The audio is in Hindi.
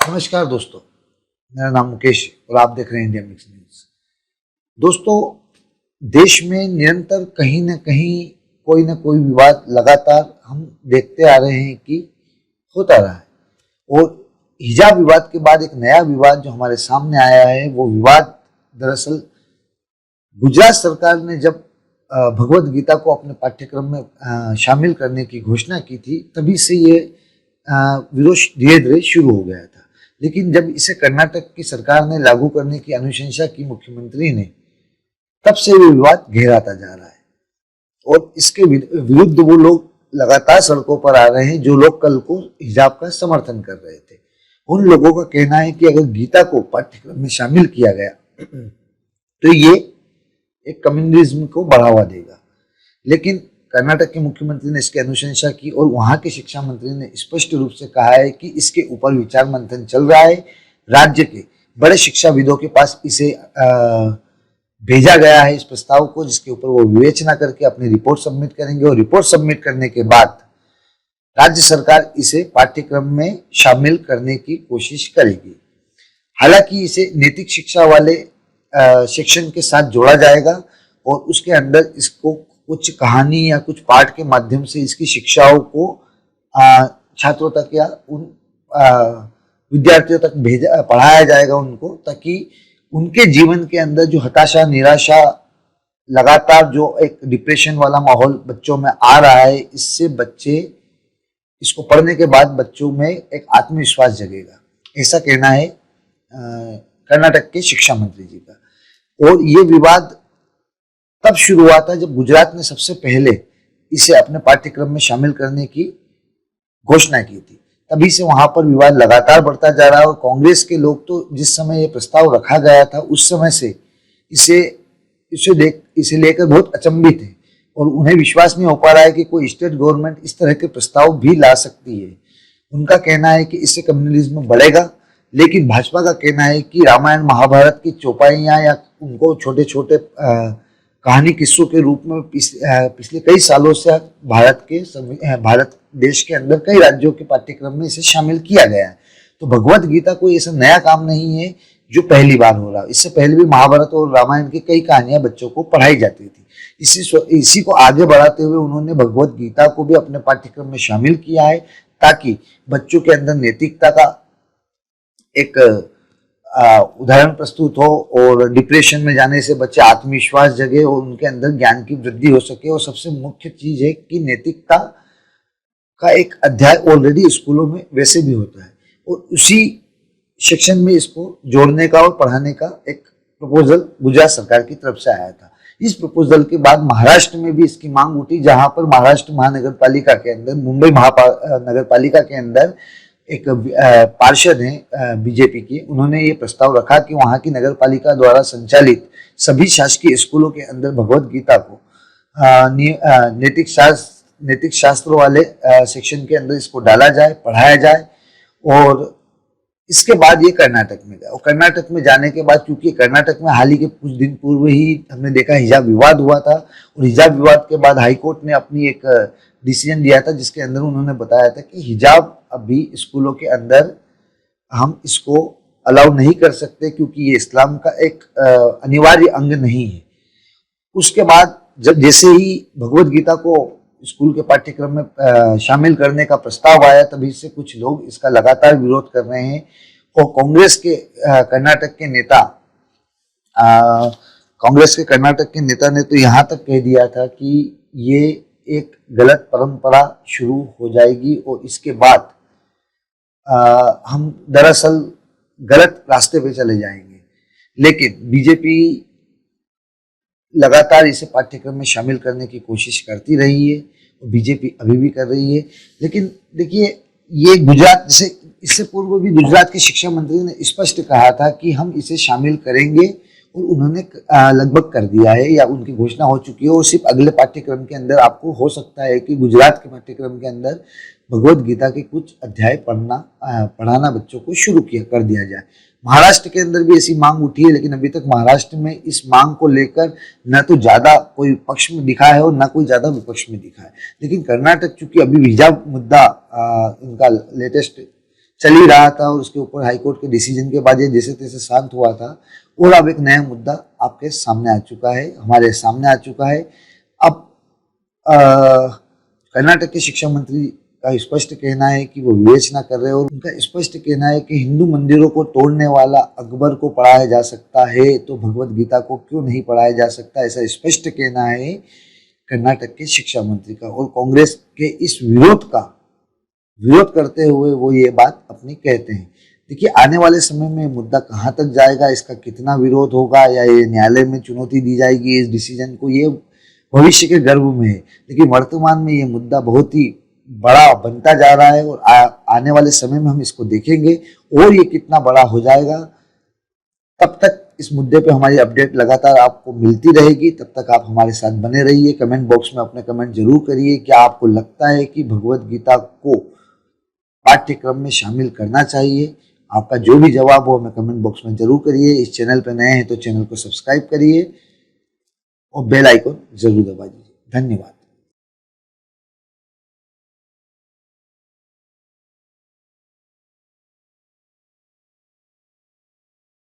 नमस्कार दोस्तों, मेरा नाम मुकेश है और आप देख रहे हैं इंडिया मिक्स न्यूज। दोस्तों, देश में निरंतर कहीं न कहीं कोई न कोई विवाद लगातार हम देखते आ रहे हैं कि होता रहा है। और हिजाब विवाद के बाद एक नया विवाद जो हमारे सामने आया है, वो विवाद दरअसल गुजरात सरकार ने जब भगवत गीता को अपने पाठ्यक्रम में शामिल करने की घोषणा की थी, तभी से ये विरोध धीरे धीरे शुरू हो गया था। लेकिन जब इसे कर्नाटक की सरकार ने लागू करने की अनुशंसा की मुख्यमंत्री ने, तब से ये विवाद गहराता जा रहा है और इसके विरुद्ध वो लोग लगातार सड़कों पर आ रहे हैं जो लोग कल को हिजाब का समर्थन कर रहे थे। उन लोगों का कहना है कि अगर गीता को पाठ्यक्रम में शामिल किया गया तो ये एक कम्युनिज्म को बढ़ावा देगा। लेकिन कर्नाटक के मुख्यमंत्री ने इसकी अनुशंसा की और वहां के शिक्षा मंत्री ने स्पष्ट रूप से कहा है कि इसके ऊपर विचार मंथन चल रहा है। राज्य के बड़े शिक्षाविदों के पास इसे भेजा गया है, इस प्रस्ताव को, जिसके ऊपर वो विवेचना करके अपनी रिपोर्ट सबमिट करेंगे और रिपोर्ट सबमिट करने के बाद राज्य सरकार इसे पाठ्यक्रम में शामिल करने की कोशिश करेगी। हालांकि इसे नैतिक शिक्षा वाले सेक्शन के साथ जोड़ा जाएगा और उसके अंदर इसको कुछ कहानी या कुछ पाठ के माध्यम से इसकी शिक्षाओं को छात्रों तक या उन विद्यार्थियों तक पढ़ाया जाएगा उनको, ताकि उनके जीवन के अंदर जो हताशा, निराशा, लगातार जो एक डिप्रेशन वाला माहौल बच्चों में आ रहा है, इससे बच्चे इसको पढ़ने के बाद बच्चों में एक आत्मविश्वास जगेगा, ऐसा कहना है कर्नाटक के शिक्षा मंत्री जी का। और ये विवाद तब शुरू हुआ था जब गुजरात ने सबसे पहले इसे अपने पाठ्यक्रम में शामिल करने की घोषणा की थी। तभी से वहां पर विवाद लगातार बढ़ता जा रहा है और कांग्रेस के लोग तो जिस समय ये प्रस्ताव रखा गया था उस समय से इसे लेकर बहुत अचंभित है और उन्हें विश्वास नहीं हो पा रहा है कि कोई स्टेट गवर्नमेंट इस तरह के प्रस्ताव भी ला सकती है। उनका कहना है कि इससे कम्युनलिज्म बढ़ेगा, लेकिन भाजपा का कहना है कि रामायण महाभारत की चौपाइयां या उनको छोटे छोटे कहानी किस्सों के रूप में पिछले कई सालों से भारत देश के अंदर कई राज्यों के पाठ्यक्रम में इसे शामिल किया गया है। तो भगवत गीता कोई ऐसा नया काम नहीं है जो पहली बार हो रहा है। इससे पहले भी महाभारत और रामायण की कई कहानियां बच्चों को पढ़ाई जाती थी। इसी को आगे बढ़ाते हुए उन्होंने भगवत गीता को भी अपने पाठ्यक्रम में शामिल किया है, ताकि बच्चों के अंदर नैतिकता का एक उदाहरण प्रस्तुत हो और डिप्रेशन में जाने से बच्चे आत्मविश्वास जगे और उनके अंदर ज्ञान की वृद्धि हो सके। और सबसे मुख्य चीज है कि नैतिकता का एक अध्याय ऑलरेडी स्कूलों में वैसे भी होता है और उसी सेक्शन में इसको जोड़ने का और पढ़ाने का एक प्रपोजल गुजरात सरकार की तरफ से आया था। इस प्रपोजल के बाद महाराष्ट्र में भी इसकी मांग उठी, जहां पर महाराष्ट्र महानगर पालिका के अंदर, मुंबई महानगर पालिका के अंदर एक पार्षद हैं बीजेपी की, उन्होंने ये प्रस्ताव रखा कि वहां की नगर पालिका द्वारा संचालित सभी शासकीय स्कूलों के अंदर भगवत गीता को नैतिक शास्त्रों वाले सेक्शन के अंदर इसको डाला जाए, पढ़ाया जाए। और इसके बाद ये कर्नाटक में गया और कर्नाटक में जाने के बाद, क्योंकि कर्नाटक में हाल ही के कुछ दिन पूर्व ही हमने देखा हिजाब विवाद हुआ था और हिजाब विवाद के बाद हाईकोर्ट ने अपनी एक डिसीजन दिया था, जिसके अंदर उन्होंने बताया था कि हिजाब अभी स्कूलों के अंदर हम इसको अलाउ नहीं कर सकते, क्योंकि ये इस्लाम का एक अनिवार्य अंग नहीं है। उसके बाद जब जैसे ही भगवत गीता को स्कूल के पाठ्यक्रम में शामिल करने का प्रस्ताव आया, तभी से कुछ लोग इसका लगातार विरोध कर रहे हैं। और कांग्रेस के कर्नाटक के नेता ने तो यहाँ तक कह दिया था कि ये एक गलत परंपरा शुरू हो जाएगी और इसके बाद हम दरअसल गलत रास्ते पे चले जाएंगे। लेकिन बीजेपी लगातार इसे पाठ्यक्रम में शामिल करने की कोशिश करती रही है और बीजेपी अभी भी कर रही है। लेकिन देखिए, ये गुजरात, जैसे इससे पूर्व भी गुजरात के शिक्षा मंत्री ने स्पष्ट कहा था कि हम इसे शामिल करेंगे और उन्होंने लगभग कर दिया है या उनकी घोषणा हो चुकी है। और सिर्फ अगले पाठ्यक्रम के अंदर आपको हो सकता है कि गुजरात के पाठ्यक्रम के अंदर भगवत गीता के कुछ अध्याय पढ़ाना बच्चों को शुरू कर दिया जाए। महाराष्ट्र के अंदर भी ऐसी मांग उठी है, लेकिन अभी तक महाराष्ट्र में इस मांग को लेकर न तो ज्यादा कोई पक्ष में दिखा है और न कोई ज्यादा विपक्ष में दिखा है। लेकिन कर्नाटक, चूंकि अभी हिजाब मुद्दा इनका लेटेस्ट चल ही रहा था और उसके ऊपर हाईकोर्ट के डिसीजन के बाद ये जैसे तैसे शांत हुआ था, और अब एक नया मुद्दा आपके सामने आ चुका है, हमारे सामने आ चुका है। अब कर्नाटक के शिक्षा मंत्री का स्पष्ट कहना है कि वो विवेचना कर रहे हैं, और उनका स्पष्ट कहना है कि हिंदू मंदिरों को तोड़ने वाला अकबर को पढ़ाया जा सकता है तो भगवत गीता को क्यों नहीं पढ़ाया जा सकता, ऐसा स्पष्ट कहना है कर्नाटक के शिक्षा मंत्री का। और कांग्रेस के इस विरोध करते हुए वो ये बात अपनी कहते हैं। देखिए, आने वाले समय में मुद्दा कहाँ तक जाएगा, इसका कितना विरोध होगा, या ये न्यायालय में चुनौती दी जाएगी इस डिसीजन को, ये भविष्य के गर्भ में है। लेकिन वर्तमान में ये मुद्दा बहुत ही बड़ा बनता जा रहा है, और आने वाले समय में हम इसको देखेंगे और ये कितना बड़ा हो जाएगा। तब तक इस मुद्दे पे हमारी अपडेट लगातार आपको मिलती रहेगी। तब तक आप हमारे साथ बने रहिए। कमेंट बॉक्स में अपने कमेंट जरूर करिए। क्या आपको लगता है कि भगवत गीता को पाठ्यक्रम में शामिल करना चाहिए? आपका जो भी जवाब हो हमें कमेंट बॉक्स में जरूर करिए। इस चैनल पर नए हैं तो चैनल को सब्सक्राइब करिए और बेल आइकन जरूर दबा दीजिए। धन्यवाद।